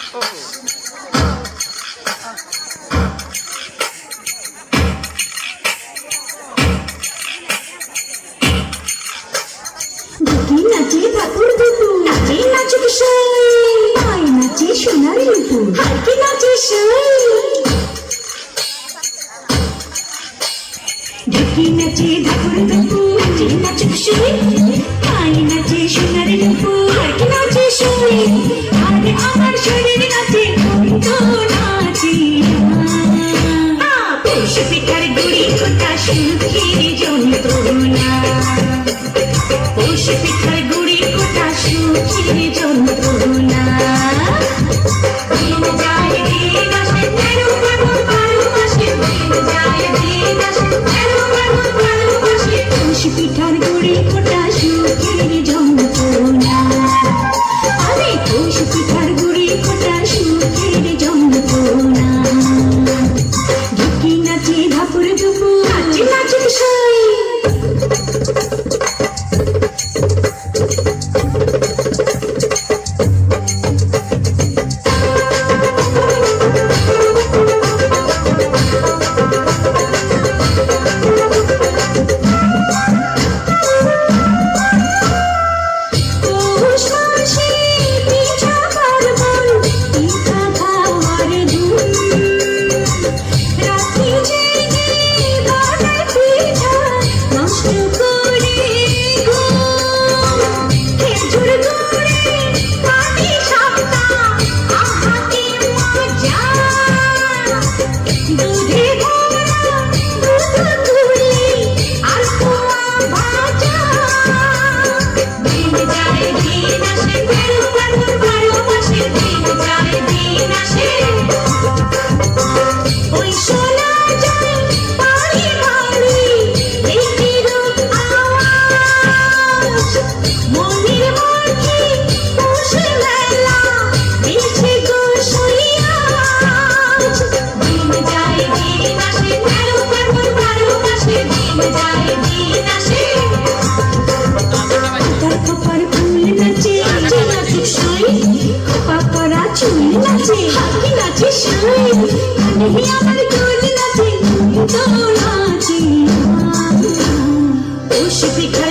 নাচে ঠাকুর দুপু, নাচে নাচুক সই, আয় নাচে সোনার রূপু, হারকে নাচে সই। ঢুকি নাচে ঠাকুর দুপু, নাচে নাচুক সই, আয় নাচে সোনার রূপু, হারকে নাচে সই। আরে আমার শরীর নাচে, মন তো নাচে না। পৌষ পিঠার গুড়ি কোটা সুখের যন্ত্রণা, পৌষ পিঠার গুড়ি কোটা সুখের যন্ত্রণা। দিন যায় দিন আসে, 13 ফাগুন 12 মাসে, দিন যায় দিন আসে, 13 ফাগুন 12 মাসে। পৌষ পিঠার গুড়ি কোটা সুখের যন্ত্রণা, আরে পৌষ পিঠার গুড়ি কোটা সুখের যন্ত্রণা। ঢুকি নাচে ধাপুর দুপু, নাচে নাচুক সই। পৌষ পিঠা